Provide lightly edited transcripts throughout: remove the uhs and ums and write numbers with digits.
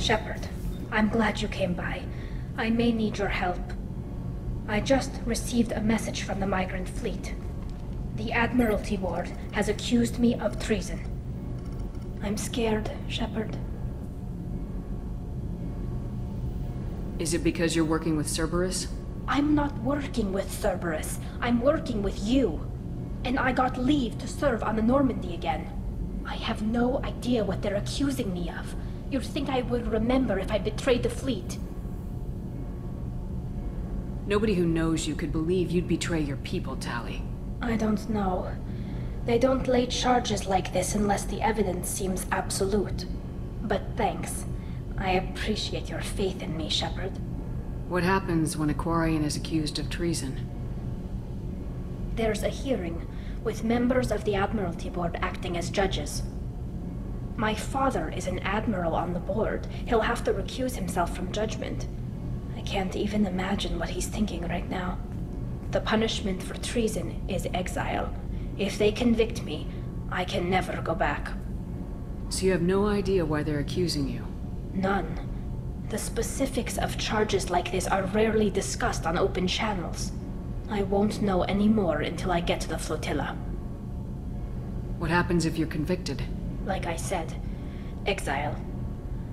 Shepard, I'm glad you came by. I may need your help. I just received a message from the migrant fleet. The Admiralty Board has accused me of treason. I'm scared, Shepard. Is it because you're working with Cerberus? I'm not working with Cerberus. I'm working with you. And I got leave to serve on the Normandy again. I have no idea what they're accusing me of. You'd think I would remember if I betrayed the fleet. Nobody who knows you could believe you'd betray your people, Tali. I don't know. They don't lay charges like this unless the evidence seems absolute. But thanks. I appreciate your faith in me, Shepard. What happens when a Quarian is accused of treason? There's a hearing, with members of the Admiralty Board acting as judges. My father is an admiral on the board. He'll have to recuse himself from judgment. I can't even imagine what he's thinking right now. The punishment for treason is exile. If they convict me, I can never go back. So you have no idea why they're accusing you? None. The specifics of charges like this are rarely discussed on open channels. I won't know any more until I get to the flotilla. What happens if you're convicted? Like I said, exile.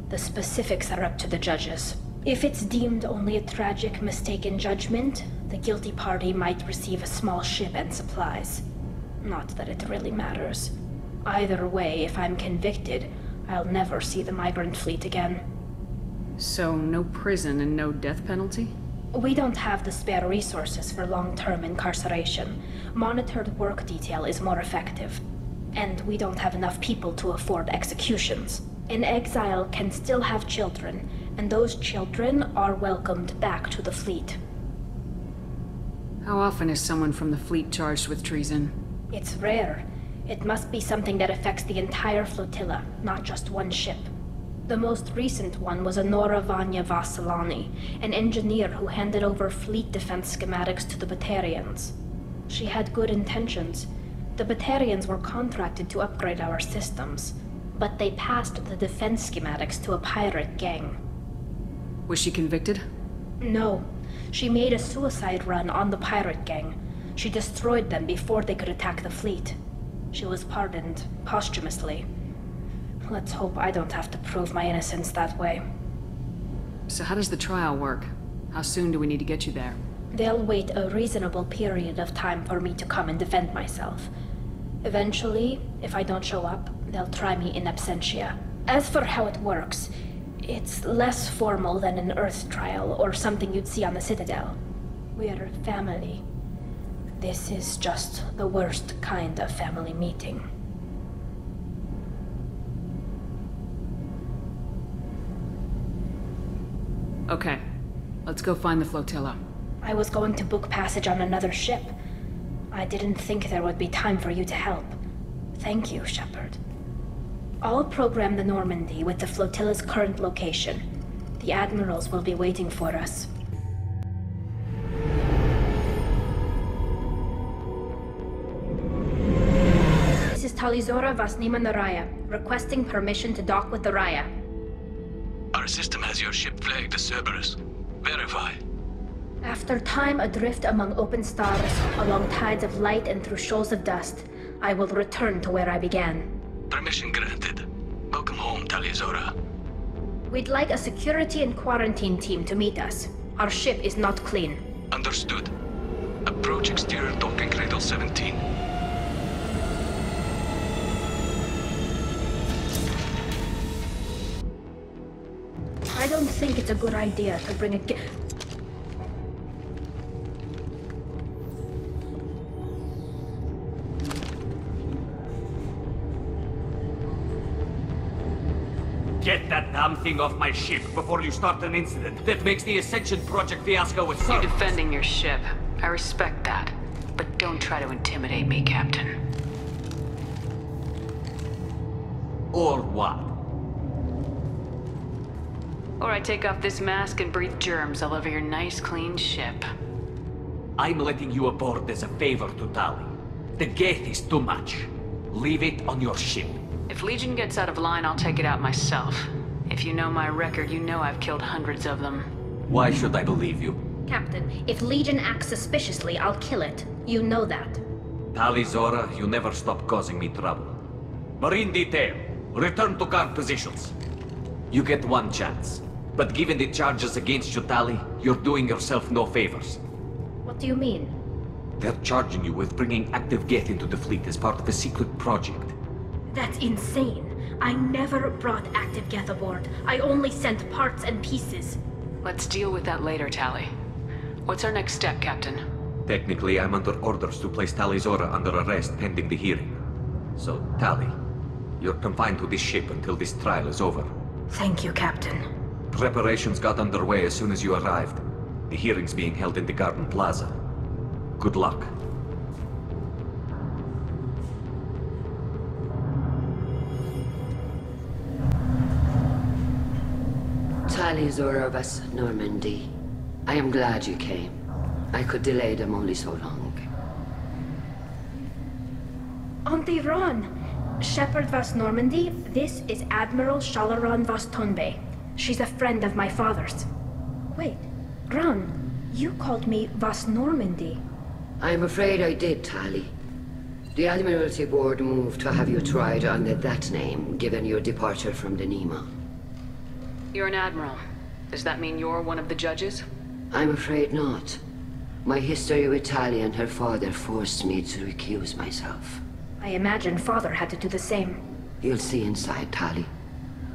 The specifics are up to the judges. If it's deemed only a tragic mistake in judgment, the guilty party might receive a small ship and supplies. Not that it really matters. Either way, if I'm convicted, I'll never see the migrant fleet again. So, no prison and no death penalty? We don't have the spare resources for long-term incarceration. Monitored work detail is more effective. And we don't have enough people to afford executions. An exile can still have children, and those children are welcomed back to the fleet. How often is someone from the fleet charged with treason? It's rare. It must be something that affects the entire flotilla, not just one ship. The most recent one was Anora Vanya Vassalani, an engineer who handed over fleet defense schematics to the Batarians. She had good intentions. The Batarians were contracted to upgrade our systems, but they passed the defense schematics to a pirate gang. Was she convicted? No. She made a suicide run on the pirate gang. She destroyed them before they could attack the fleet. She was pardoned posthumously. Let's hope I don't have to prove my innocence that way. So how does the trial work? How soon do we need to get you there? They'll wait a reasonable period of time for me to come and defend myself. Eventually, if I don't show up, they'll try me in absentia. As for how it works, it's less formal than an Earth trial or something you'd see on the Citadel. We're family. This is just the worst kind of family meeting. Okay, let's go find the flotilla. I was going to book passage on another ship. I didn't think there would be time for you to help. Thank you, Shepard. I'll program the Normandy with the flotilla's current location. The admirals will be waiting for us. This is Talizora Vas Neema Naraya, requesting permission to dock with the Raya. Our system has your ship flagged as Cerberus. Verify. After time adrift among open stars, along tides of light and through shoals of dust, I will return to where I began. Permission granted. Welcome home, Talizora. We'd like a security and quarantine team to meet us. Our ship is not clean. Understood. Approach exterior docking cradle 17. I don't think it's a good idea to bring a Get that damn thing off my ship before you start an incident that makes the Ascension Project fiasco with You're defending your ship. I respect that. But don't try to intimidate me, Captain. Or what? Or I take off this mask and breathe germs all over your nice, clean ship. I'm letting you aboard as a favor to Tali. The gate is too much. Leave it on your ship. If Legion gets out of line, I'll take it out myself. If you know my record, you know I've killed hundreds of them. Why should I believe you? Captain, if Legion acts suspiciously, I'll kill it. You know that. Tali Zora, you never stop causing me trouble. Marine detail, return to guard positions. You get one chance. But given the charges against you, Tali, you're doing yourself no favors. What do you mean? They're charging you with bringing active Geth into the fleet as part of a secret project. That's insane. I never brought active Geth aboard. I only sent parts and pieces. Let's deal with that later, Tali. What's our next step, Captain? Technically, I'm under orders to place Tali Zora under arrest pending the hearing. So, Tali, you're confined to this ship until this trial is over. Thank you, Captain. Preparations got underway as soon as you arrived. The hearing's being held in the Garden Plaza. Good luck. Tali Zora Vas Normandy. I am glad you came. I could delay them only so long. Auntie Ron! Shepard Vas Normandy, this is Admiral Shalaran Vas Tonbe. She's a friend of my father's. Wait, Ron, you called me Vas Normandy. I'm afraid I did, Tali. The Admiralty Board moved to have you tried under that name, given your departure from the Neema. You're an admiral. Does that mean you're one of the judges? I'm afraid not. My history with Tali and her father forced me to recuse myself. I imagine father had to do the same. You'll see inside, Tali.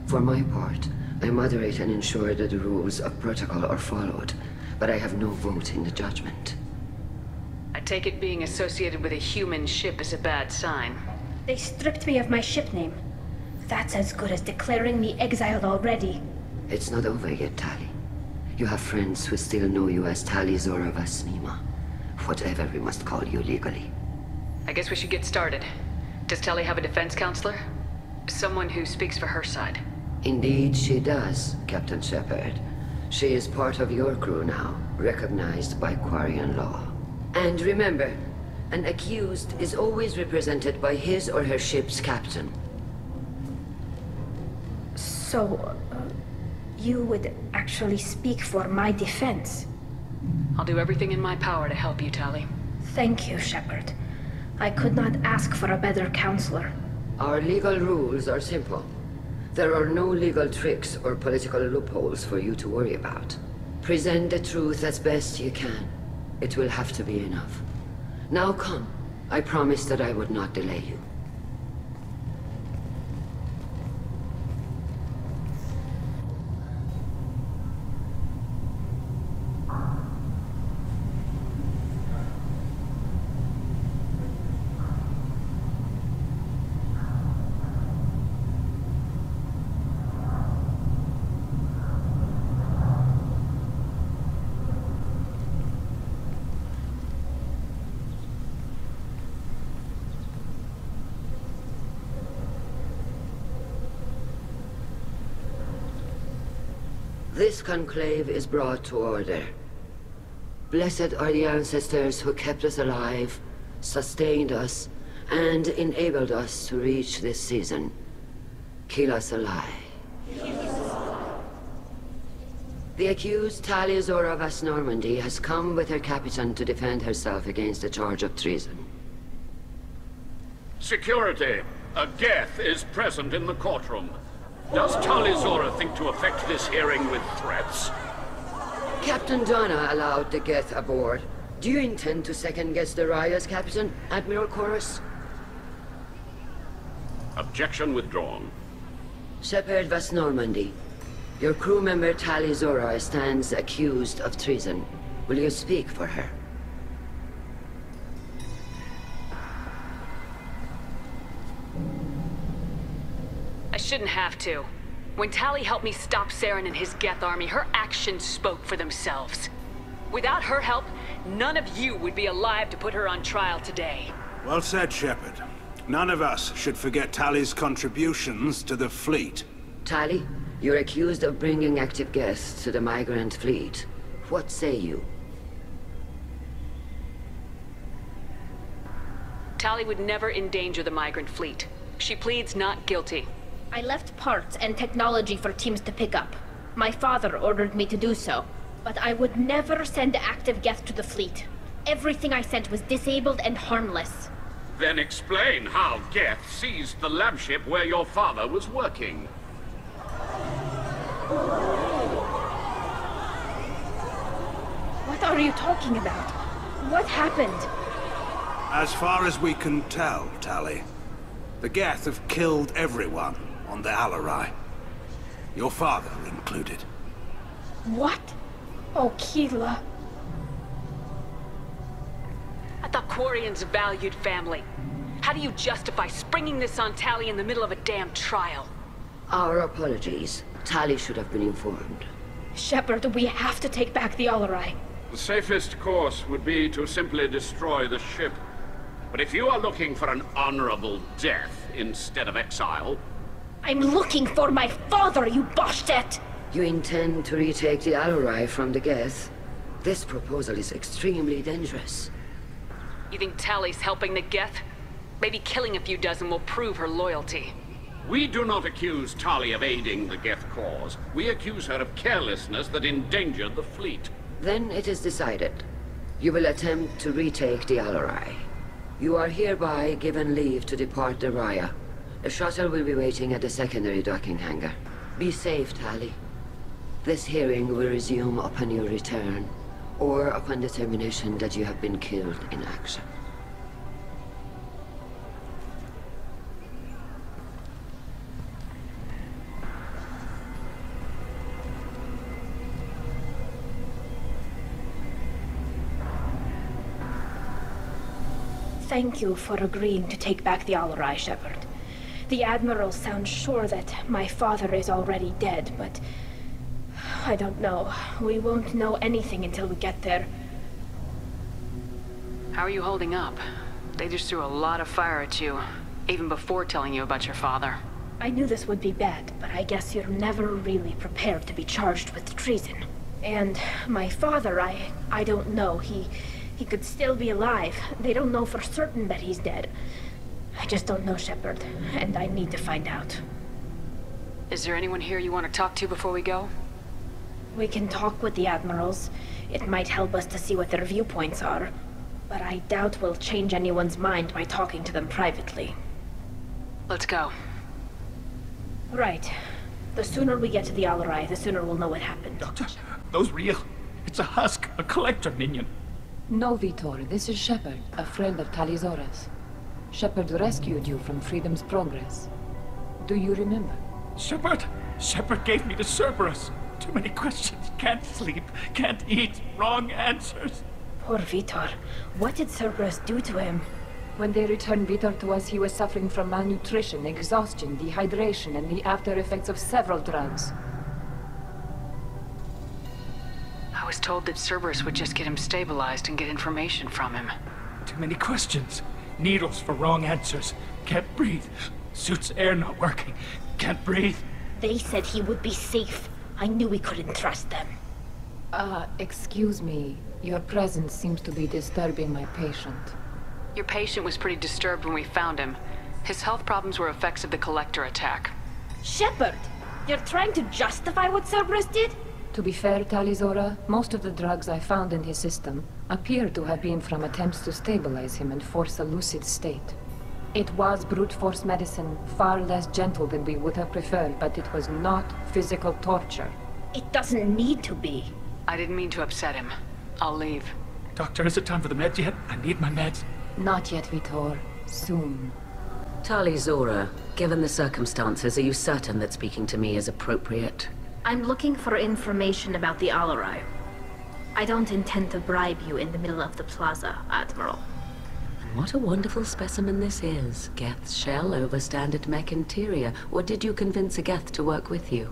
For my part, I moderate and ensure that the rules of protocol are followed, but I have no vote in the judgment. I take it being associated with a human ship is a bad sign. They stripped me of my ship name. That's as good as declaring me exiled already. It's not over yet, Tali. You have friends who still know you as Tali Zora Vas Neema. Whatever we must call you legally. I guess we should get started. Does Tali have a defense counselor? Someone who speaks for her side. Indeed she does, Captain Shepard. She is part of your crew now, recognized by Quarian law. And remember, an accused is always represented by his or her ship's captain. So, you would actually speak for my defense? I'll do everything in my power to help you, Tali. Thank you, Shepard. I could not ask for a better counselor. Our legal rules are simple. There are no legal tricks or political loopholes for you to worry about. Present the truth as best you can. It will have to be enough. Now come. I promised that I would not delay you. This conclave is brought to order. Blessed are the ancestors who kept us alive, sustained us, and enabled us to reach this season. Kill us alive. The accused Tali Zora Vas Normandy has come with her captain to defend herself against the charge of treason. Security! A Geth is present in the courtroom. Does Tali Zora think to effect this hearing with threats? Captain Donna allowed the Geth aboard. Do you intend to second-guess the Raya's captain, Admiral Chorus? Objection withdrawn. Shepard Vas Normandy. Your crew member Tali Zora stands accused of treason. Will you speak for her? I shouldn't have to. When Tali helped me stop Saren and his Geth army, her actions spoke for themselves. Without her help, none of you would be alive to put her on trial today. Well said, Shepard. None of us should forget Tali's contributions to the fleet. Tali, you're accused of bringing active Geth to the migrant fleet. What say you? Tali would never endanger the migrant fleet. She pleads not guilty. I left parts and technology for teams to pick up. My father ordered me to do so, but I would never send active Geth to the fleet. Everything I sent was disabled and harmless. Then explain how Geth seized the lab ship where your father was working. What are you talking about? What happened? As far as we can tell, Tali, the Geth have killed everyone on the Alarai. Your father included. What? Oh, Keela. I thought Quarians valued family. How do you justify springing this on Tali in the middle of a damn trial? Our apologies. Tali should have been informed. Shepard, we have to take back the Alarai. The safest course would be to simply destroy the ship. But if you are looking for an honorable death instead of exile... I'm looking for my father, you bastet! You intend to retake the Alarai from the Geth? This proposal is extremely dangerous. You think Tali's helping the Geth? Maybe killing a few dozen will prove her loyalty. We do not accuse Tali of aiding the Geth cause. We accuse her of carelessness that endangered the fleet. Then it is decided. You will attempt to retake the Alarai. You are hereby given leave to depart the Raya. A shuttle will be waiting at the secondary docking hangar. Be safe, Tali. This hearing will resume upon your return, or upon determination that you have been killed in action. Thank you for agreeing to take back the Alarai, Shepard. The Admiral sounds sure that my father is already dead, but... I don't know. We won't know anything until we get there. How are you holding up? They just threw a lot of fire at you, even before telling you about your father. I knew this would be bad, but I guess you're never really prepared to be charged with treason. And my father, I don't know. He could still be alive. They don't know for certain that he's dead. I just don't know, Shepard, and I need to find out. Is there anyone here you want to talk to before we go? We can talk with the Admirals. It might help us to see what their viewpoints are. But I doubt we'll change anyone's mind by talking to them privately. Let's go. Right. The sooner we get to the Alarai, the sooner we'll know what happened. Doctor, those real. It's a husk, a collector minion. No, Vitor. This is Shepard, a friend of Tali's. Shepard rescued you from Freedom's Progress. Do you remember? Shepard! Shepard gave me the Cerberus. Too many questions. Can't sleep. Can't eat. Wrong answers. Poor Vitor. What did Cerberus do to him? When they returned Vitor to us, he was suffering from malnutrition, exhaustion, dehydration, and the after effects of several drugs. I was told that Cerberus would just get him stabilized and get information from him. Too many questions. Needles for wrong answers. Can't breathe. Suit's air not working. Can't breathe. They said he would be safe. I knew we couldn't trust them. Excuse me. Your presence seems to be disturbing my patient. Your patient was pretty disturbed when we found him. His health problems were effects of the Collector attack. Shepard! You're trying to justify what Cerberus did? To be fair, Talizora, most of the drugs I found in his system appear to have been from attempts to stabilize him and force a lucid state. It was brute force medicine, far less gentle than we would have preferred, but it was not physical torture. It doesn't need to be. I didn't mean to upset him. I'll leave. Doctor, is it time for the meds yet? I need my meds. Not yet, Vitor. Soon. Talizora, given the circumstances, are you certain that speaking to me is appropriate? I'm looking for information about the Alarai. I don't intend to bribe you in the middle of the plaza, Admiral. What a wonderful specimen this is. Geth's shell over standard mech interior. Or did you convince a Geth to work with you?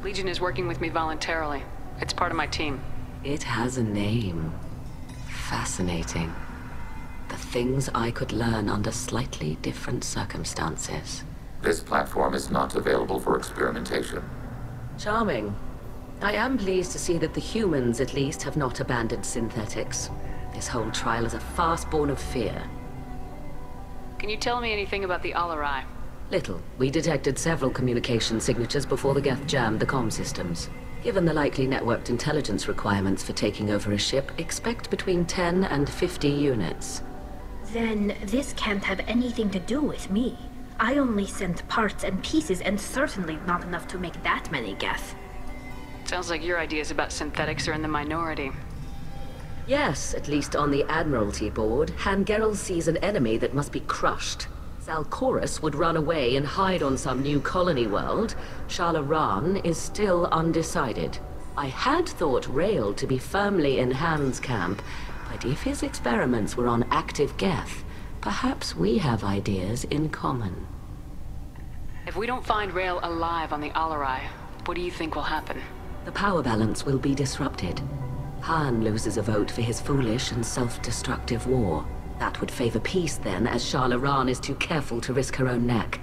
Legion is working with me voluntarily. It's part of my team. It has a name. Fascinating. The things I could learn under slightly different circumstances. This platform is not available for experimentation. Charming. I am pleased to see that the humans, at least, have not abandoned synthetics. This whole trial is a farce born of fear. Can you tell me anything about the Alarai? Little. We detected several communication signatures before the Geth jammed the comm systems. Given the likely networked intelligence requirements for taking over a ship, expect between 10 and 50 units. Then this can't have anything to do with me. I only sent parts and pieces, and certainly not enough to make that many Geth. Sounds like your ideas about synthetics are in the minority. Yes, at least on the Admiralty Board, Hangerel sees an enemy that must be crushed. Zalcorus would run away and hide on some new colony world. Shalaran is still undecided. I had thought Rael to be firmly in Han's camp, but if his experiments were on active Geth, perhaps we have ideas in common. If we don't find Rael alive on the Alarai, what do you think will happen? The power balance will be disrupted. Han loses a vote for his foolish and self-destructive war. That would favor peace then, as Shalaran is too careful to risk her own neck.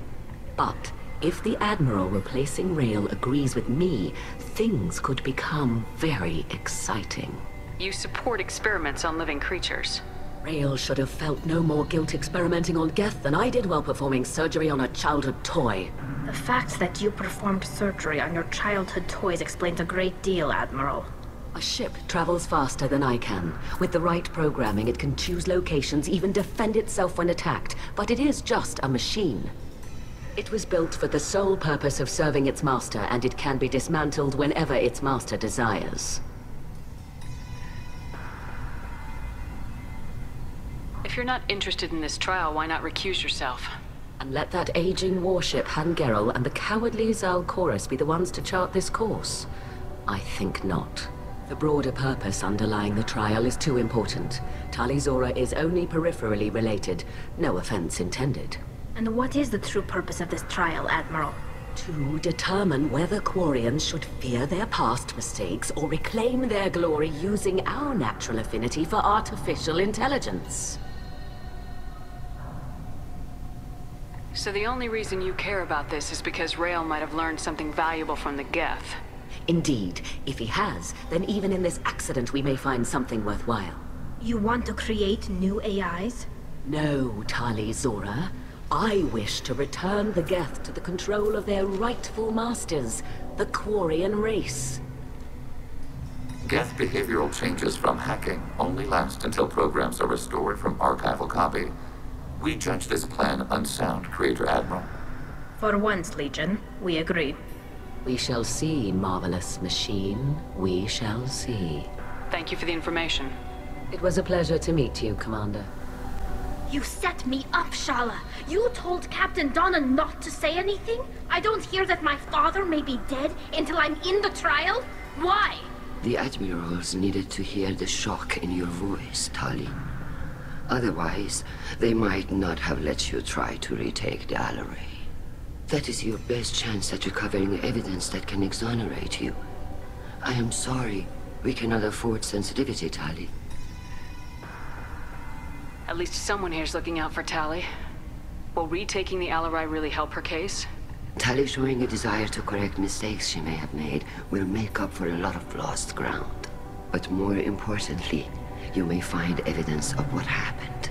But if the Admiral replacing Rael agrees with me, things could become very exciting. You support experiments on living creatures. Rael should have felt no more guilt experimenting on Geth than I did while performing surgery on a childhood toy. The fact that you performed surgery on your childhood toys explains a great deal, Admiral. A ship travels faster than I can. With the right programming, it can choose locations, even defend itself when attacked. But it is just a machine. It was built for the sole purpose of serving its master, and it can be dismantled whenever its master desires. If you're not interested in this trial, why not recuse yourself? And let that aging warship Hangerel and the cowardly Zalcorus be the ones to chart this course? I think not. The broader purpose underlying the trial is too important. Tali Zora is only peripherally related. No offense intended. And what is the true purpose of this trial, Admiral? To determine whether Quarians should fear their past mistakes or reclaim their glory using our natural affinity for artificial intelligence. So the only reason you care about this is because Rael might have learned something valuable from the Geth. Indeed. If he has, then even in this accident we may find something worthwhile. You want to create new AIs? No, Tali Zora. I wish to return the Geth to the control of their rightful masters, the Quarian race. Geth behavioral changes from hacking only last until programs are restored from archival copy. We judge this plan unsound, Creator Admiral. For once, Legion, we agree. We shall see, marvelous machine. We shall see. Thank you for the information. It was a pleasure to meet you, Commander. You set me up, Shala. You told Captain Donna not to say anything? I don't hear that my father may be dead until I'm in the trial? Why? The Admirals needed to hear the shock in your voice, Tali. Otherwise, they might not have let you try to retake the Alarai. That is your best chance at recovering evidence that can exonerate you. I am sorry. We cannot afford sensitivity, Tali. At least someone here's looking out for Tali. Will retaking the Alarai really help her case? Tali showing a desire to correct mistakes she may have made will make up for a lot of lost ground. But more importantly, you may find evidence of what happened.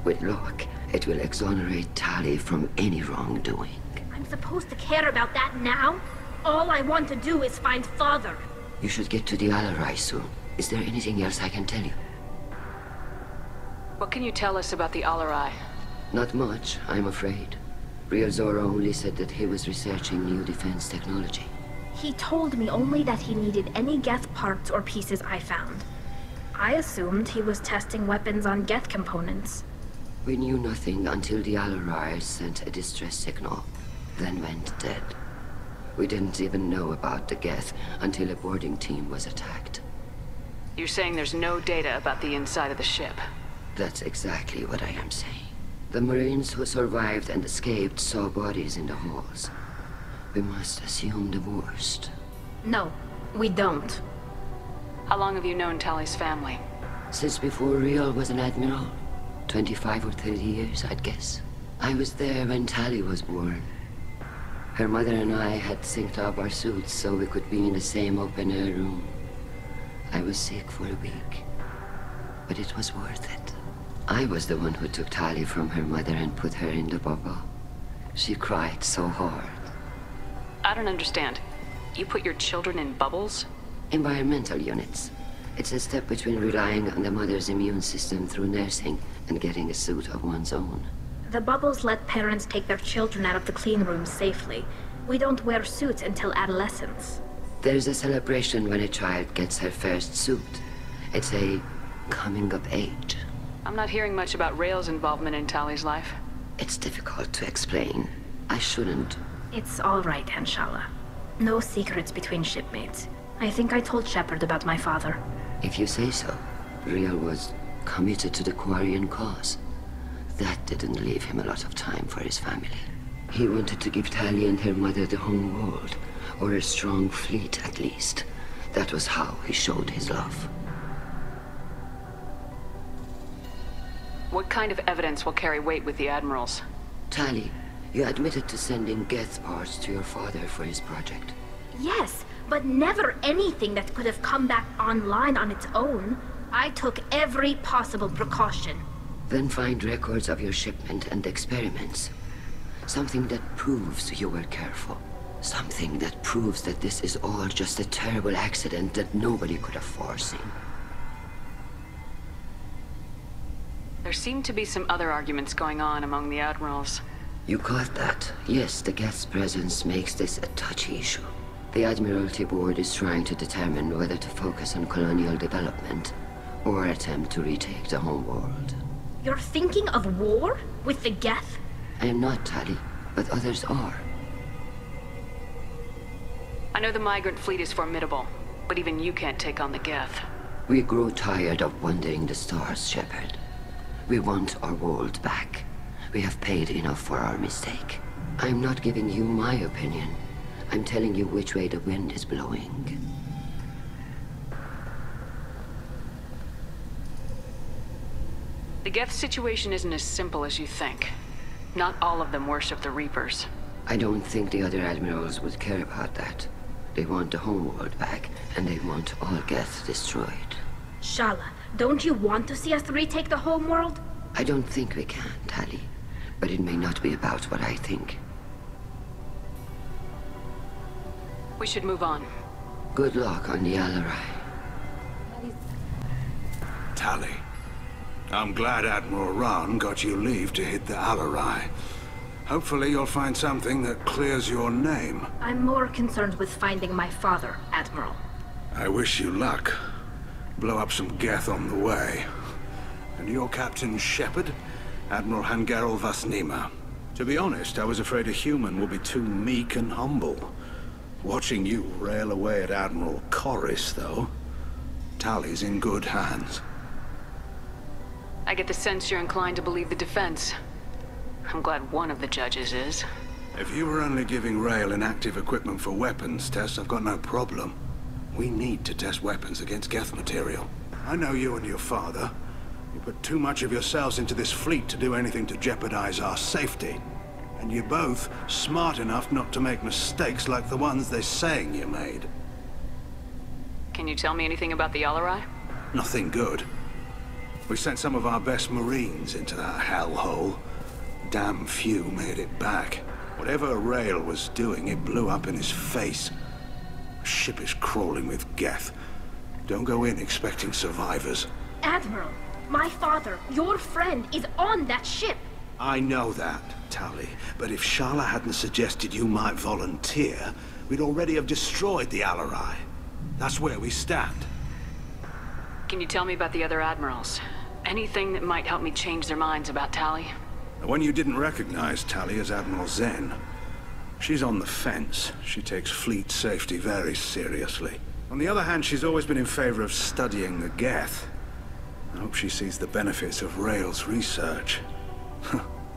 With luck, it will exonerate Tali from any wrongdoing. I'm supposed to care about that now? All I want to do is find Father. You should get to the Alarai soon. Is there anything else I can tell you? What can you tell us about the Alarai? Not much, I'm afraid. Real Zora only said that he was researching new defense technology. He told me only that he needed any Geth parts or pieces I found. I assumed he was testing weapons on Geth components. We knew nothing until the Alarai sent a distress signal, then went dead. We didn't even know about the Geth until a boarding team was attacked. You're saying there's no data about the inside of the ship? That's exactly what I am saying. The Marines who survived and escaped saw bodies in the halls. We must assume the worst. No, we don't. How long have you known Tali's family? Since before Real was an admiral. 25 or 30 years, I'd guess. I was there when Tali was born. Her mother and I had synced up our suits so we could be in the same open-air room. I was sick for a week, but it was worth it. I was the one who took Tali from her mother and put her in the bubble. She cried so hard. I don't understand. You put your children in bubbles? Environmental units. It's a step between relying on the mother's immune system through nursing and getting a suit of one's own. The bubbles let parents take their children out of the clean rooms safely. We don't wear suits until adolescence. There's a celebration when a child gets her first suit. It's a coming of age. I'm not hearing much about Rael's involvement in Tali's life. It's difficult to explain. I shouldn't. It's all right, Anshala. No secrets between shipmates. I think I told Shepard about my father. If you say so. Rael was committed to the Quarian cause. That didn't leave him a lot of time for his family. He wanted to give Tali and her mother the home world, or a strong fleet at least. That was how he showed his love. What kind of evidence will carry weight with the Admirals? Tali, you admitted to sending Geth parts to your father for his project. Yes, but never anything that could have come back online on its own. I took every possible precaution. Then find records of your shipment and experiments. Something that proves you were careful. Something that proves that this is all just a terrible accident that nobody could have foreseen. There seem to be some other arguments going on among the Admirals. You caught that. Yes, the Geth's presence makes this a touchy issue. The Admiralty Board is trying to determine whether to focus on colonial development or attempt to retake the home world. You're thinking of war? With the Geth? I am not, Tali, but others are. I know the migrant fleet is formidable, but even you can't take on the Geth. We grow tired of wandering the stars, Shepard. We want our world back. We have paid enough for our mistake. I'm not giving you my opinion. I'm telling you which way the wind is blowing. The Geth situation isn't as simple as you think. Not all of them worship the Reapers. I don't think the other admirals would care about that. They want the homeworld back, and they want all Geth destroyed. Shala, don't you want to see us retake the homeworld? I don't think we can, Tali. But it may not be about what I think. We should move on. Good luck on the Alarai. Tali. I'm glad Admiral Rahn got you leave to hit the Alarai. Hopefully you'll find something that clears your name. I'm more concerned with finding my father, Admiral. I wish you luck. Blow up some Geth on the way. And your Captain Shepard? Admiral Hangarel Vas Neema. To be honest, I was afraid a human would be too meek and humble. Watching you rail away at Admiral Corris, though. Tali's in good hands. I get the sense you're inclined to believe the defense. I'm glad one of the judges is. If you were only giving Rael inactive equipment for weapons tests, I've got no problem. We need to test weapons against Geth material. I know you and your father. You put too much of yourselves into this fleet to do anything to jeopardize our safety. And you're both smart enough not to make mistakes like the ones they're saying you made. Can you tell me anything about the Alarai? Nothing good. We sent some of our best Marines into that hellhole. Damn few made it back. Whatever Rael was doing, it blew up in his face. The ship is crawling with Geth. Don't go in expecting survivors. Admiral, my father, your friend, is on that ship. I know that, Tali, but if Shala hadn't suggested you might volunteer, we'd already have destroyed the Alarai. That's where we stand. Can you tell me about the other Admirals? Anything that might help me change their minds about Tali? The one you didn't recognize, Tali, is Admiral Zen. She's on the fence. She takes fleet safety very seriously. On the other hand, she's always been in favor of studying the Geth. I hope she sees the benefits of Rael's research.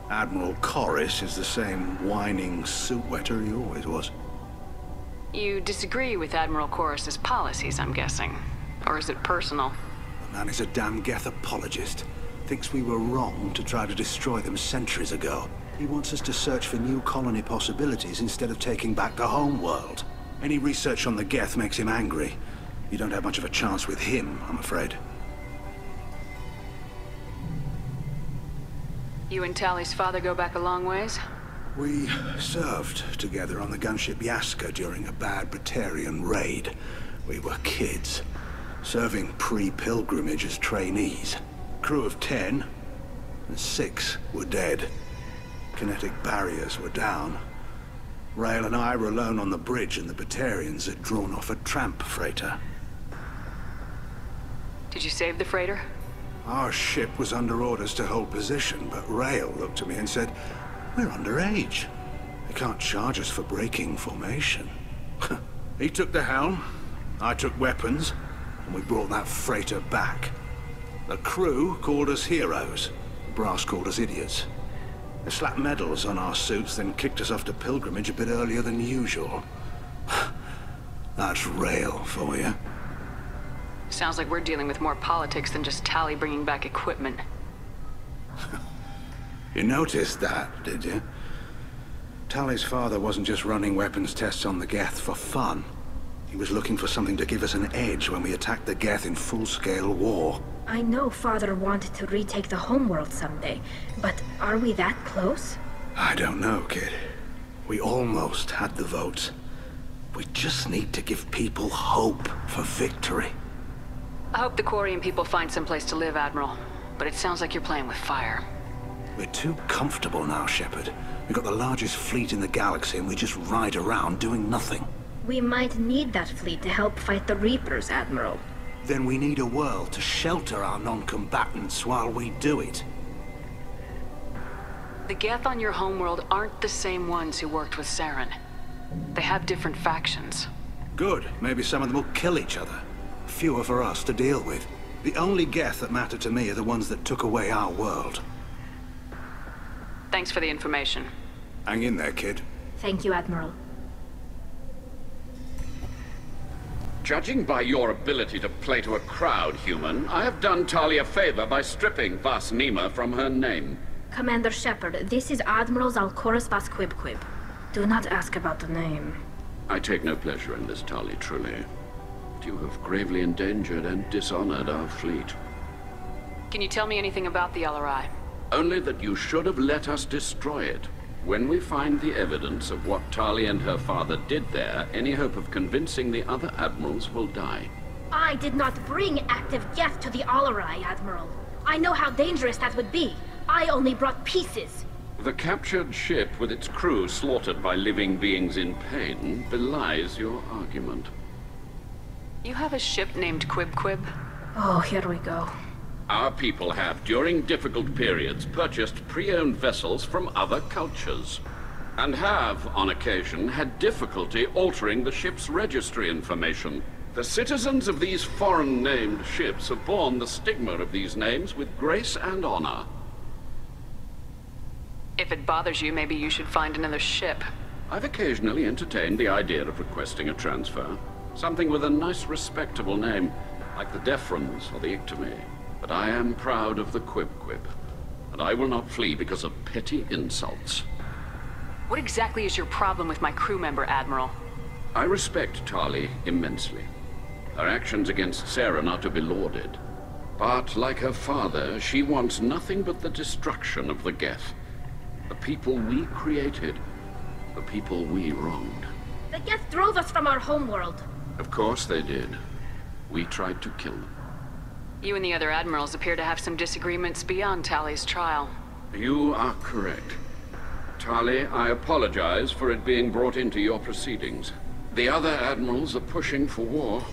Admiral Corris is the same whining suit-wetter he always was. You disagree with Admiral Corris's policies, I'm guessing. Or is it personal? The man is a damn Geth apologist. Thinks we were wrong to try to destroy them centuries ago. He wants us to search for new colony possibilities instead of taking back the home world. Any research on the Geth makes him angry. You don't have much of a chance with him, I'm afraid. You and Tali's father go back a long ways? We served together on the gunship Yaska during a bad Batarian raid. We were kids, serving pre-pilgrimage as trainees. Crew of 10, and 6 were dead. Kinetic barriers were down. Rail and I were alone on the bridge, and the Batarians had drawn off a tramp freighter. Did you save the freighter? Our ship was under orders to hold position, but Rail looked at me and said, "We're underage. They can't charge us for breaking formation." He took the helm, I took weapons, and we brought that freighter back. The crew called us heroes. The brass called us idiots. They slapped medals on our suits, then kicked us off to pilgrimage a bit earlier than usual. That's Rail for you. Sounds like we're dealing with more politics than just Tali bringing back equipment. You noticed that, did you? Tali's father wasn't just running weapons tests on the Geth for fun. He was looking for something to give us an edge when we attacked the Geth in full-scale war. I know Father wanted to retake the homeworld someday, but are we that close? I don't know, kid. We almost had the votes. We just need to give people hope for victory. I hope the Quarian people find some place to live, Admiral. But it sounds like you're playing with fire. We're too comfortable now, Shepard. We've got the largest fleet in the galaxy and we just ride around doing nothing. We might need that fleet to help fight the Reapers, Admiral. Then we need a world to shelter our non-combatants while we do it. The Geth on your homeworld aren't the same ones who worked with Saren. They have different factions. Good. Maybe some of them will kill each other. Fewer for us to deal with. The only Geth that matter to me are the ones that took away our world. Thanks for the information. Hang in there, kid. Thank you, Admiral. Judging by your ability to play to a crowd, human, I have done Tali a favor by stripping Vas Neema from her name. Commander Shepard, this is Admiral Zalcorus Vas Quibquib. Do not ask about the name. I take no pleasure in this, Tali, truly. But you have gravely endangered and dishonored our fleet. Can you tell me anything about the LRI? Only that you should have let us destroy it. When we find the evidence of what Tali and her father did there, any hope of convincing the other admirals will die. I did not bring active Geth to the LRI, Admiral. I know how dangerous that would be. I only brought pieces. The captured ship with its crew slaughtered by living beings in pain belies your argument. You have a ship named Quibquib? Oh, here we go. Our people have, during difficult periods, purchased pre-owned vessels from other cultures, and have, on occasion, had difficulty altering the ship's registry information. The citizens of these foreign-named ships have borne the stigma of these names with grace and honor. If it bothers you, maybe you should find another ship. I've occasionally entertained the idea of requesting a transfer. Something with a nice, respectable name, like the Defrons or the Ictomy. But I am proud of the Quibquib, and I will not flee because of petty insults. What exactly is your problem with my crew member, Admiral? I respect Tali immensely. Her actions against Saren are to be lauded. But, like her father, she wants nothing but the destruction of the Geth. The people we created, the people we wronged. The Geth drove us from our homeworld. Of course they did. We tried to kill them. You and the other admirals appear to have some disagreements beyond Tali's trial. You are correct. Tali, I apologize for it being brought into your proceedings. The other admirals are pushing for war.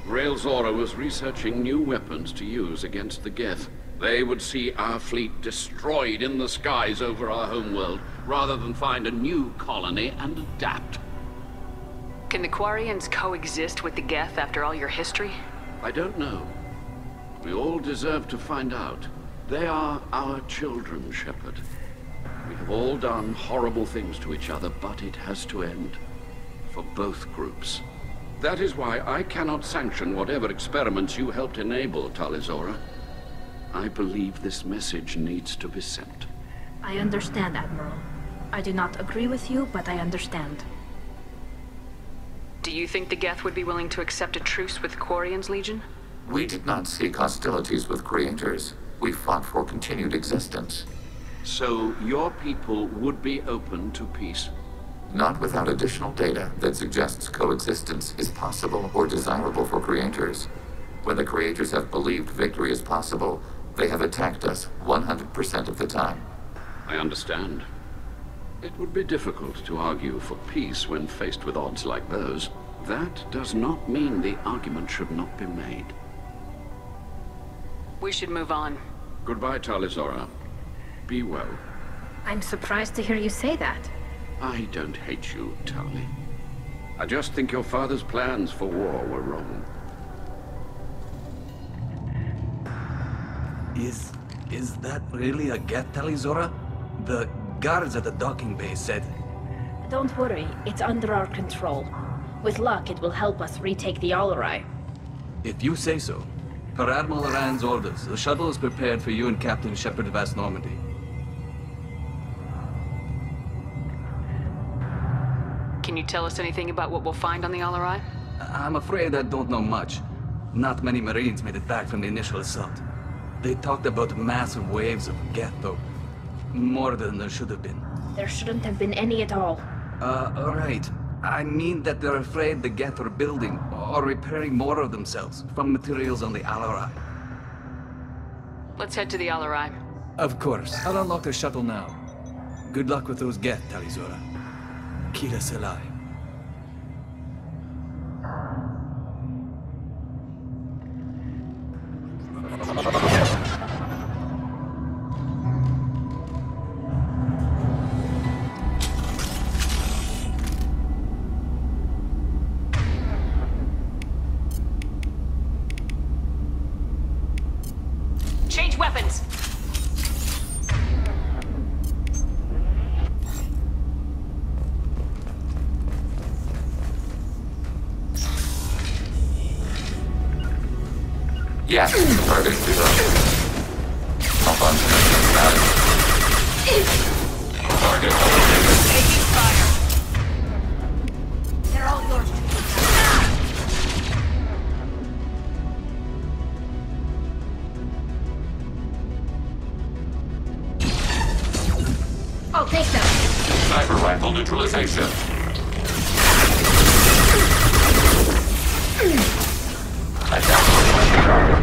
Rail Zora was researching new weapons to use against the Geth. They would see our fleet destroyed in the skies over our homeworld, rather than find a new colony and adapt. Can the Quarians coexist with the Geth after all your history? I don't know. We all deserve to find out. They are our children, Shepard. We have all done horrible things to each other, but it has to end. For both groups. That is why I cannot sanction whatever experiments you helped enable, Tali Zora. I believe this message needs to be sent. I understand, Admiral. I do not agree with you, but I understand. Do you think the Geth would be willing to accept a truce with Quarian's Legion? We did not seek hostilities with creators. We fought for continued existence. So your people would be open to peace? Not without additional data that suggests coexistence is possible or desirable for creators. When the creators have believed victory is possible, they have attacked us 100% of the time. I understand. It would be difficult to argue for peace when faced with odds like those. That does not mean the argument should not be made. We should move on. Goodbye, Talizora. Be well. I'm surprised to hear you say that. I don't hate you, Tali. I just think your father's plans for war were wrong. Is that really a Geth, Talizora? The guards at the docking bay said... Don't worry, it's under our control. With luck, it will help us retake the Alarai. If you say so. Per Admiral Rand's orders, the shuttle is prepared for you and Captain Shepard Vas Normandy. Can you tell us anything about what we'll find on the Alarai? I'm afraid I don't know much. Not many Marines made it back from the initial assault. They talked about massive waves of Geth, though. More than there should have been. There shouldn't have been any at all. Right. I mean that they're afraid the Geth are building or repairing more of themselves from materials on the Alarai. Let's head to the Alarai. Of course. I'll unlock the shuttle now. Good luck with those Geth, Talizora. Kira Selai. Change weapons! Yes, target zero. Malfunction status. Target eliminated. Taking fire! They're all yours. I'll take them. Sniper rifle neutralization. Attack target.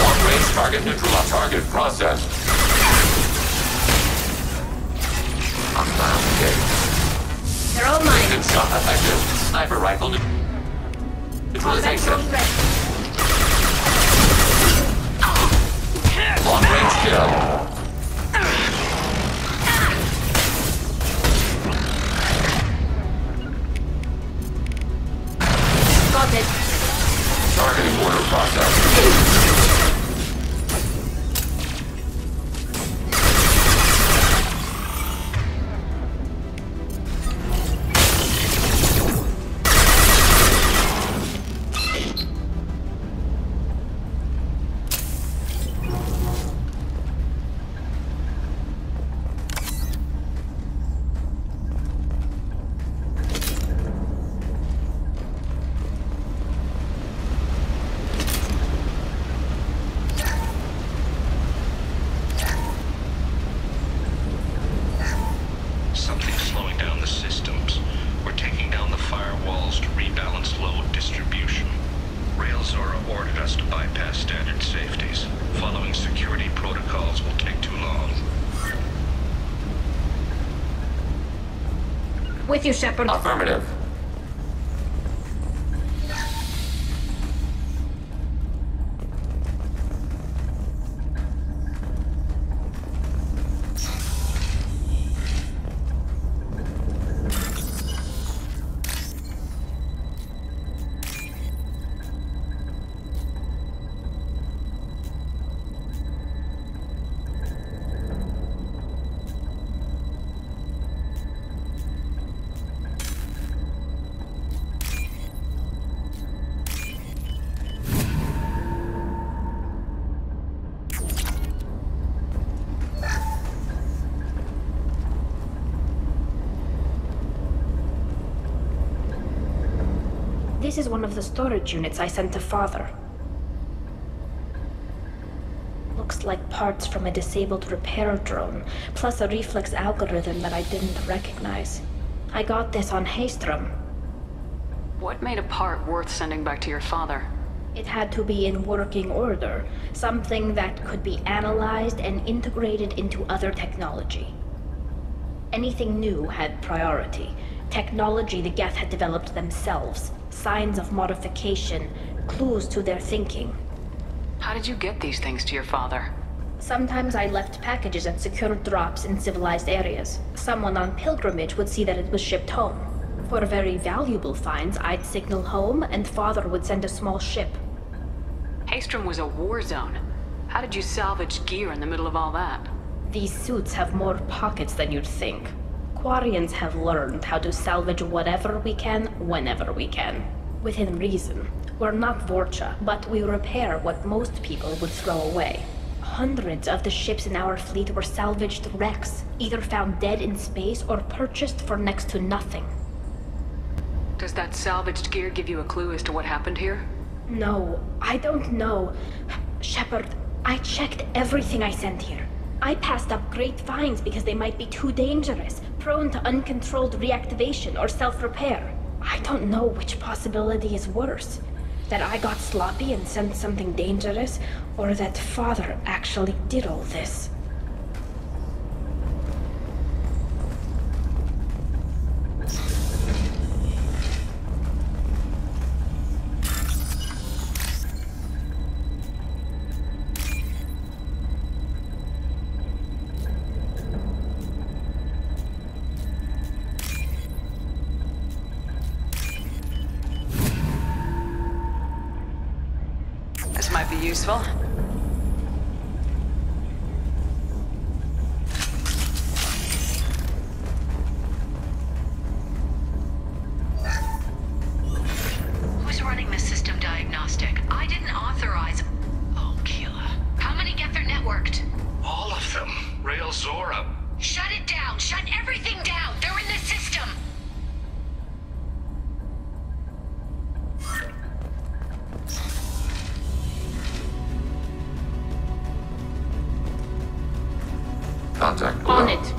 Long-range target neutralized. Target processed. Hostile engaged. They're all mine. Good shot effective. Sniper rifle neutralization. Long-range kill. Got it. Targeting order process. Something's slowing down the systems. We're taking down the firewalls to rebalance load distribution. Railzora ordered us to bypass standard safeties. Following security protocols will take too long. With you, Shepard. Affirmative. This is one of the storage units I sent to Father. Looks like parts from a disabled repair drone, plus a reflex algorithm that I didn't recognize. I got this on Haystrom. What made a part worth sending back to your father? It had to be in working order, something that could be analyzed and integrated into other technology. Anything new had priority. Technology the Geth had developed themselves, signs of modification, clues to their thinking. How did you get these things to your father? Sometimes I left packages at secure drops in civilized areas. Someone on pilgrimage would see that it was shipped home. For very valuable finds, I'd signal home, and Father would send a small ship. Haystrom was a war zone. How did you salvage gear in the middle of all that? These suits have more pockets than you'd think. Quarians have learned how to salvage whatever we can, whenever we can. Within reason. We're not Vorcha, but we repair what most people would throw away. Hundreds of the ships in our fleet were salvaged wrecks, either found dead in space or purchased for next to nothing. Does that salvaged gear give you a clue as to what happened here? No, I don't know. Shepard, I checked everything I sent here. I passed up great finds because they might be too dangerous, prone to uncontrolled reactivation or self-repair. I don't know which possibility is worse. That I got sloppy and sent something dangerous, or that Father actually did all this. Might be useful. Who's running the system diagnostic? I didn't authorize... Oh, Keela. How many get their networked? All of them. Rail Zora. Shut it down! Shut everything down! They're in the system! Contact On below. it.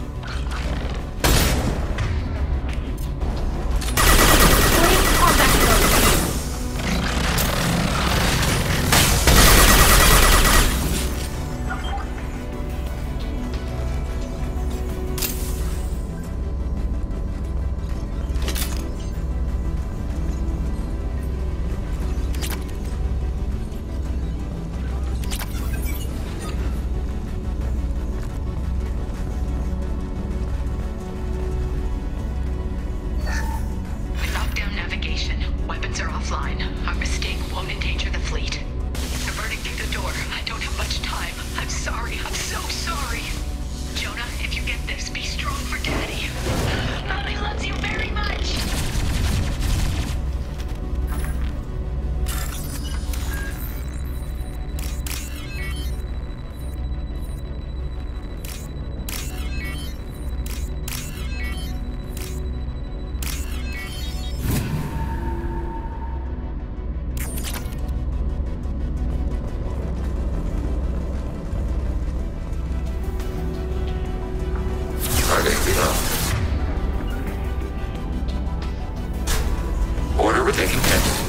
Order, we're taking hits.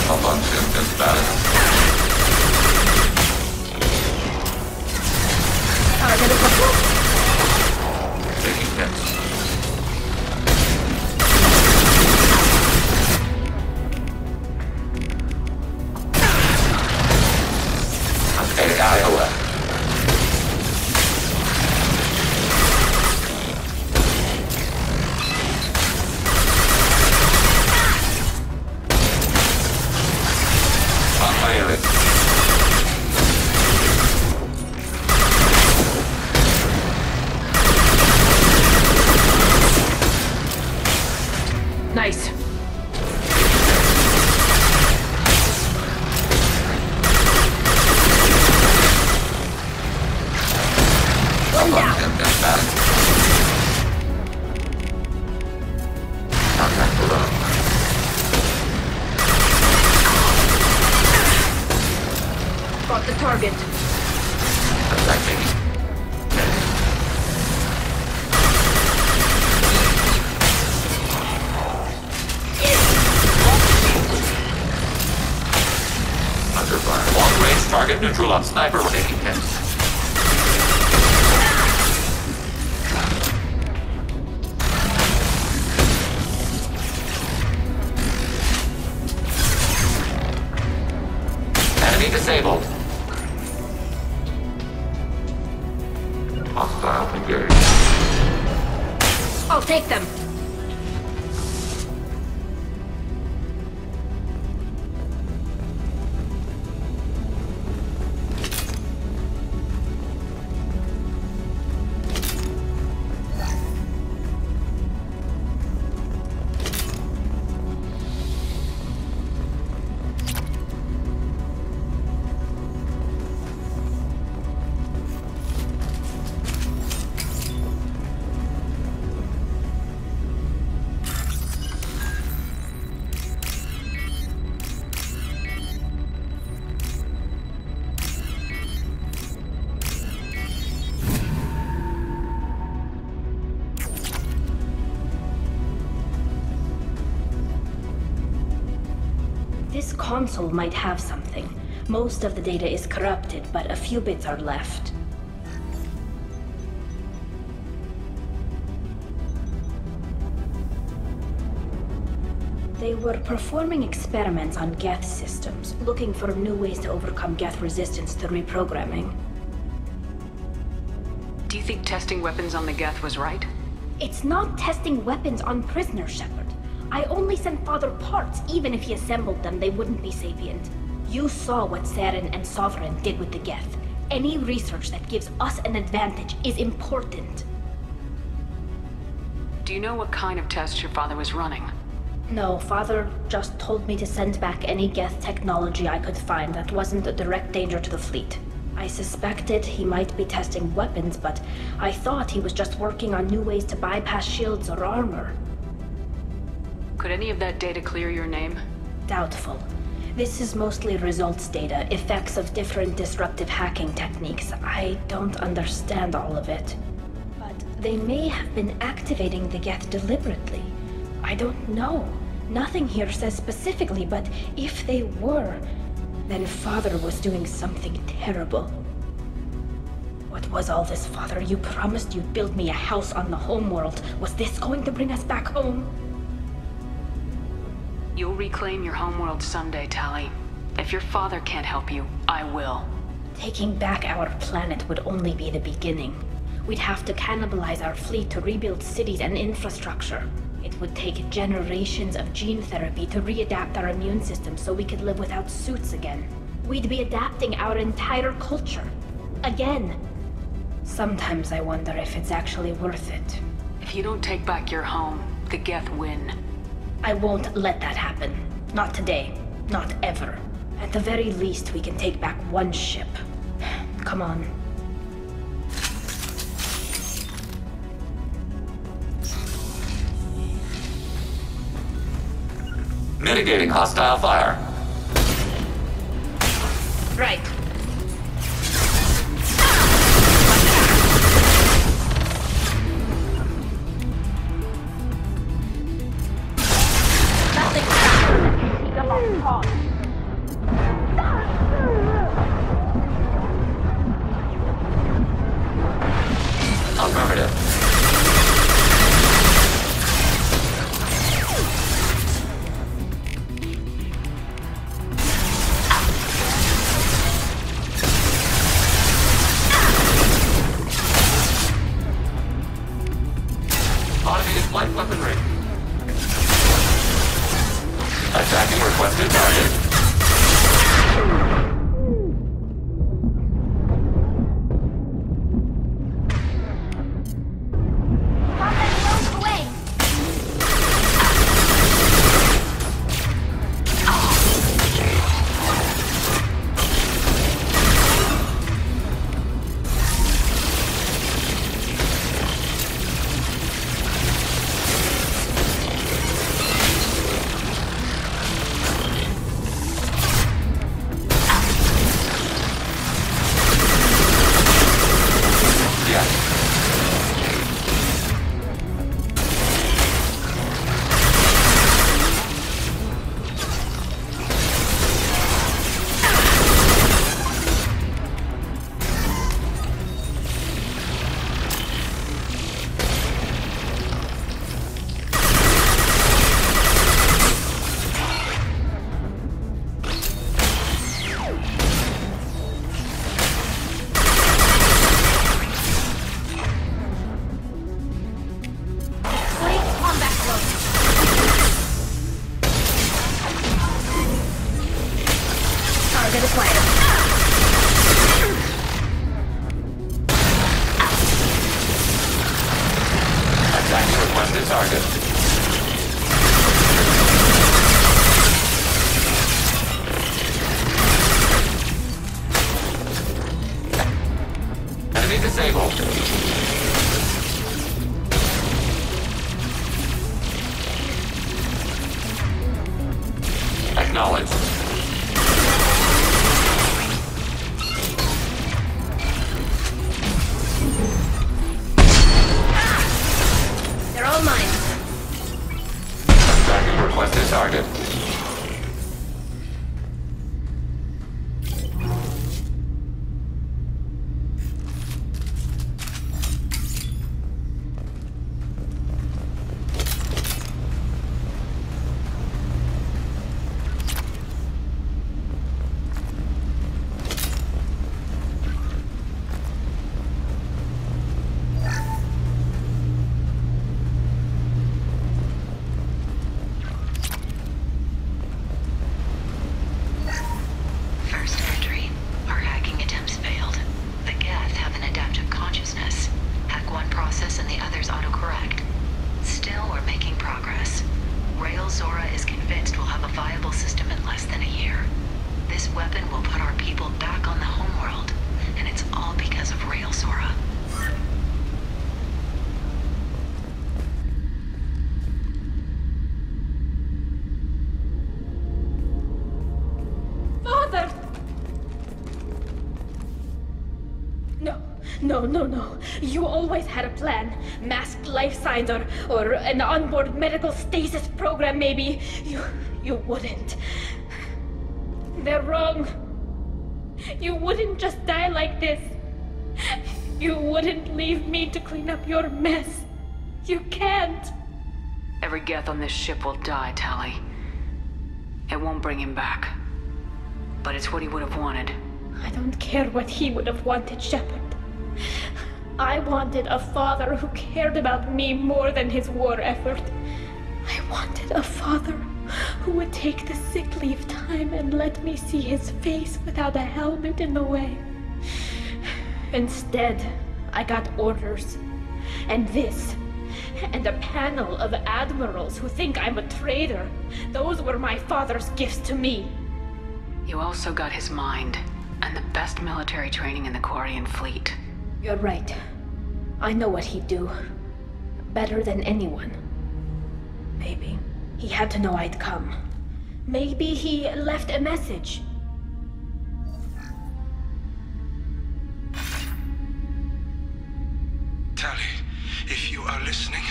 Malfunction and status. Taking hits. AI alert. Nice. Attacking. Under fire. Long-range target neutral on sniper taking hits. Enemy disabled. Hostile engaged. I'll take them. This console might have something. Most of the data is corrupted, but a few bits are left. They were performing experiments on Geth systems, looking for new ways to overcome Geth resistance to reprogramming. Do you think testing weapons on the Geth was right? It's not testing weapons on prisoners, Shepard. I only sent Father parts. Even if he assembled them, they wouldn't be sapient. You saw what Saren and Sovereign did with the Geth. Any research that gives us an advantage is important. Do you know what kind of tests your father was running? No, Father just told me to send back any Geth technology I could find that wasn't a direct danger to the fleet. I suspected he might be testing weapons, but I thought he was just working on new ways to bypass shields or armor. Could any of that data clear your name? Doubtful. This is mostly results data, effects of different disruptive hacking techniques. I don't understand all of it. But they may have been activating the Geth deliberately. I don't know. Nothing here says specifically, but if they were, then Father was doing something terrible. What was all this, Father? You promised you'd build me a house on the homeworld. Was this going to bring us back home? You'll reclaim your homeworld someday, Tali. If your father can't help you, I will. Taking back our planet would only be the beginning. We'd have to cannibalize our fleet to rebuild cities and infrastructure. It would take generations of gene therapy to readapt our immune system so we could live without suits again. We'd be adapting our entire culture. Again. Sometimes I wonder if it's actually worth it. If you don't take back your home, the Geth win. I won't let that happen. Not today. Not ever. At the very least, we can take back one ship. Come on. Mitigating hostile fire. Right. Affirmative. Hostility disabled. Acknowledged. They're all mine. Tracking requested target. No. You always had a plan. Masked life signs or an onboard medical stasis program, maybe. You wouldn't. They're wrong. You wouldn't just die like this. You wouldn't leave me to clean up your mess. You can't. Every Geth on this ship will die, Tali. It won't bring him back. But it's what he would have wanted. I don't care what he would have wanted, Shepard. I wanted a father who cared about me more than his war effort. I wanted a father who would take the sick leave time and let me see his face without a helmet in the way. Instead, I got orders. And this. And a panel of admirals who think I'm a traitor. Those were my father's gifts to me. You also got his mind, and the best military training in the Quarian fleet. You're right. I know what he'd do. Better than anyone. Maybe he had to know I'd come. Maybe he left a message. Tali, if you are listening,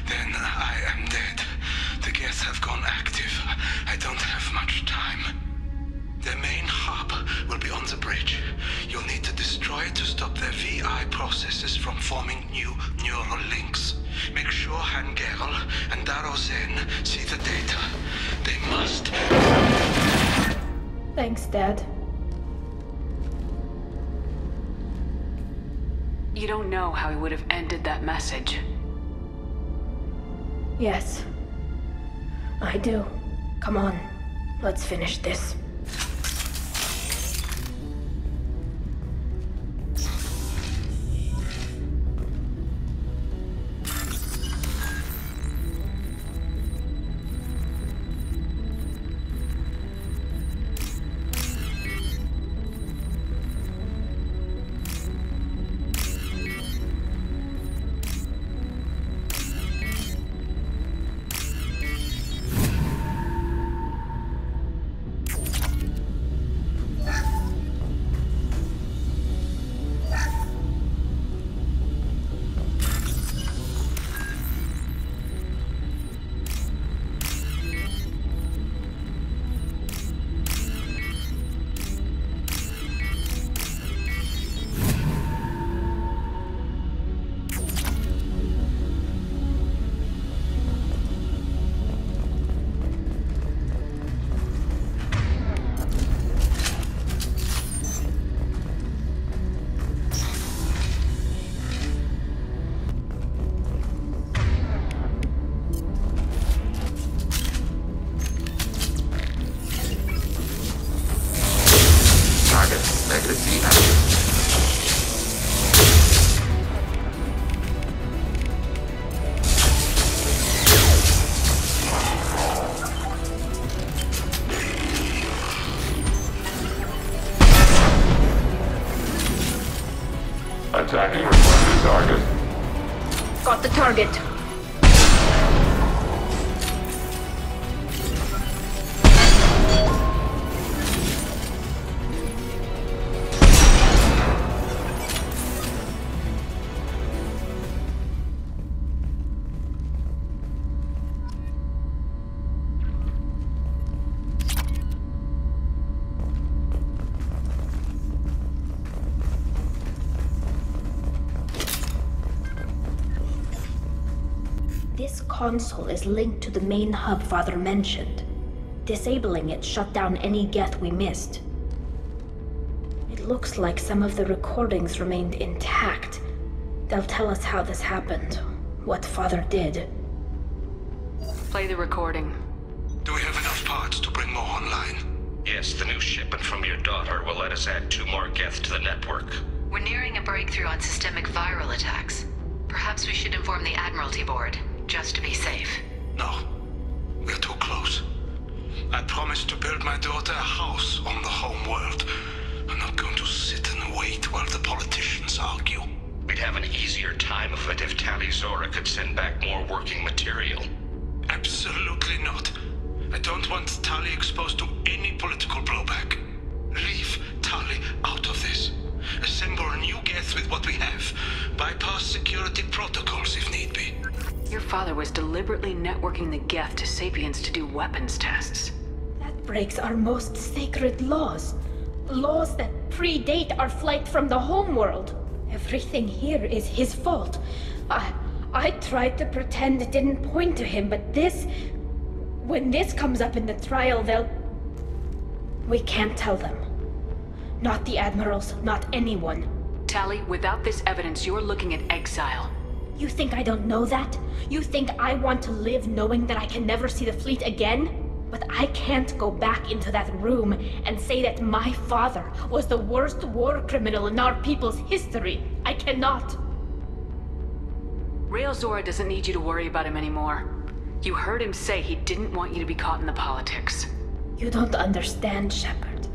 then I am dead. The Geth have gone active. I don't have much time. Their main hub will be on the bridge. You'll need to destroy it to stop their VI processes from forming new neural links. Make sure Hangerl and Darozen see the data. They must. Thanks, Dad. You don't know how he would have ended that message. Yes. I do. Come on. Let's finish this. Attacking requested target. Got the target. This console is linked to the main hub Father mentioned. Disabling it shut down any geth we missed. It looks like some of the recordings remained intact. They'll tell us how this happened, what Father did. Play the recording. Do we have enough parts to bring more online? Yes, the new shipment from your daughter will let us add 2 more geth to the network. We're nearing a breakthrough on systemic viral attacks. Perhaps we should inform the Admiralty Board, just to be safe. No. We're too close. I promised to build my daughter a house on the home world. I'm not going to sit and wait while the politicians argue. We'd have an easier time of it if Tali Zora could send back more working material. Absolutely not. I don't want Tali exposed to any political blowback. Leave Tali out of this. Assemble a new geth with what we have. Bypass security protocols if need be. Your father was deliberately networking the geth to Sapiens to do weapons tests. That breaks our most sacred laws. Laws that predate our flight from the homeworld. Everything here is his fault. I tried to pretend it didn't point to him, but this... When this comes up in the trial, they'll... We can't tell them. Not the admirals, not anyone. Tali, without this evidence, you're looking at exile. You think I don't know that? You think I want to live knowing that I can never see the fleet again? But I can't go back into that room and say that my father was the worst war criminal in our people's history. I cannot. Rael Zora doesn't need you to worry about him anymore. You heard him say he didn't want you to be caught in the politics. You don't understand, Shepard.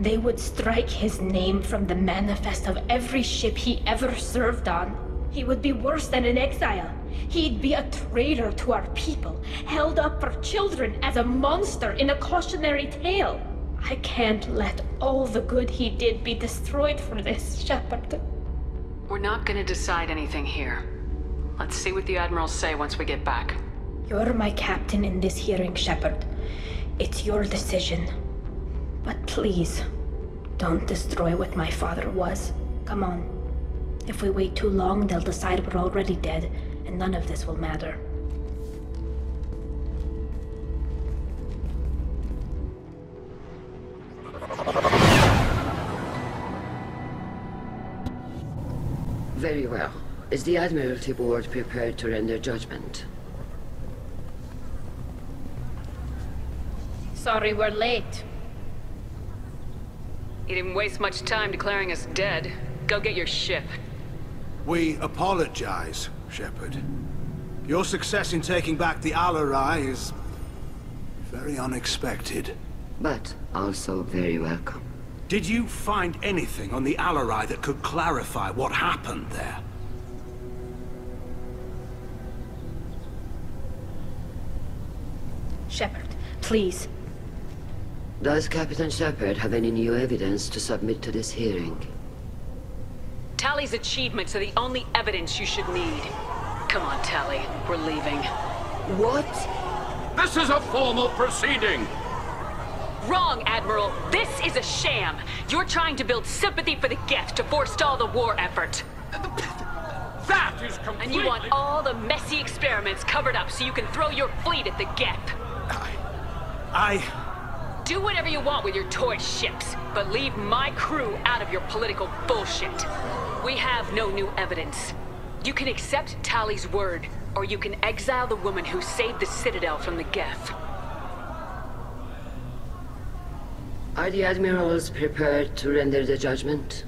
They would strike his name from the manifest of every ship he ever served on. He would be worse than an exile. He'd be a traitor to our people, held up for children as a monster in a cautionary tale. I can't let all the good he did be destroyed for this, Shepard. We're not gonna decide anything here. Let's see what the admirals say once we get back. You're my captain in this hearing, Shepard. It's your decision. But please, don't destroy what my father was. Come on. If we wait too long, they'll decide we're already dead, and none of this will matter. Very well. Is the Admiralty Board prepared to render judgment? Sorry we're late. You didn't waste much time declaring us dead. Go get your ship. We apologize, Shepard. Your success in taking back the Alarai is... very unexpected. But also very welcome. Did you find anything on the Alarai that could clarify what happened there? Shepard, please. Does Captain Shepard have any new evidence to submit to this hearing? Tali's achievements are the only evidence you should need. Come on, Tali. We're leaving. What? This is a formal proceeding! Wrong, Admiral. This is a sham. You're trying to build sympathy for the Geth to forestall the war effort. That is completely... And you want all the messy experiments covered up so you can throw your fleet at the Geth. Do whatever you want with your toy ships, but leave my crew out of your political bullshit. We have no new evidence. You can accept Tali's word, or you can exile the woman who saved the Citadel from the Geth. Are the Admirals prepared to render the judgment?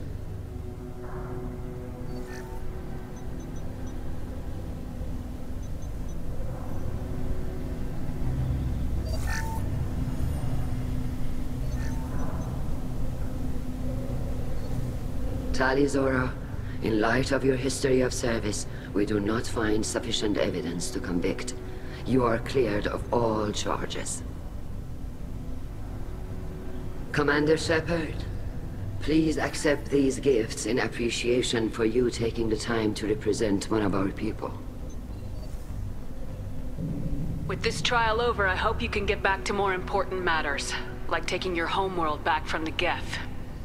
Tali Zora, In light of your history of service, we do not find sufficient evidence to convict. You are cleared of all charges. Commander Shepard, please accept these gifts in appreciation for you taking the time to represent one of our people. With this trial over, I hope you can get back to more important matters, like taking your homeworld back from the Geth.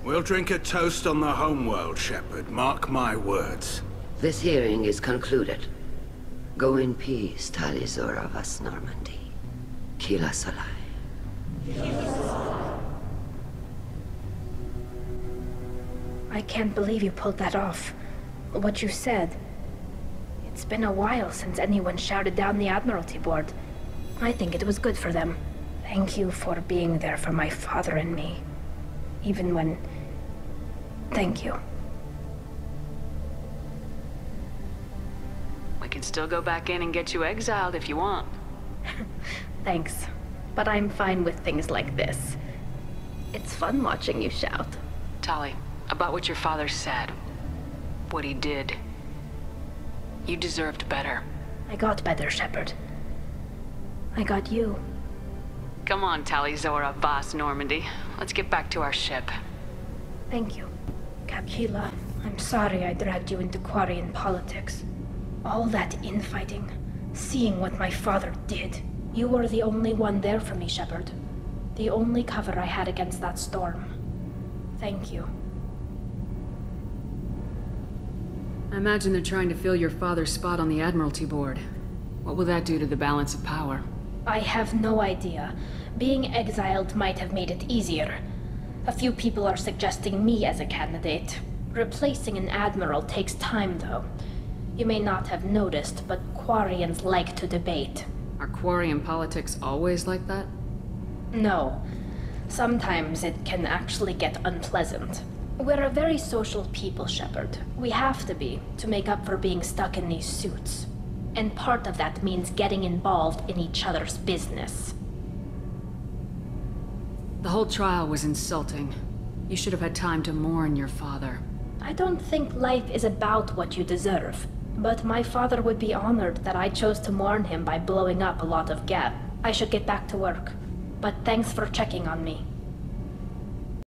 We'll drink a toast on the homeworld, Shepard. Mark my words. This hearing is concluded. Go in peace, Tali Zora Vas Normandy. Kila Salai. I can't believe you pulled that off. What you said. It's been a while since anyone shouted down the Admiralty Board. I think it was good for them. Thank you for being there for my father and me. Even when... Thank you. We can still go back in and get you exiled if you want. Thanks. But I'm fine with things like this. It's fun watching you shout. Tali, about what your father said. What he did. You deserved better. I got better, Shepard. I got you. Come on, Tali Zora Vas Normandy. Let's get back to our ship. Thank you. Capilla, I'm sorry I dragged you into Quarian politics. All that infighting, seeing what my father did. You were the only one there for me, Shepard. The only cover I had against that storm. Thank you. I imagine they're trying to fill your father's spot on the Admiralty Board. What will that do to the balance of power? I have no idea. Being exiled might have made it easier. A few people are suggesting me as a candidate. Replacing an admiral takes time, though. You may not have noticed, but Quarians like to debate. Are Quarian politics always like that? No. Sometimes it can actually get unpleasant. We're a very social people, Shepard. We have to be, to make up for being stuck in these suits. And part of that means getting involved in each other's business. The whole trial was insulting. You should have had time to mourn your father. I don't think life is about what you deserve. But my father would be honored that I chose to mourn him by blowing up a lot of Geth. I should get back to work. But thanks for checking on me.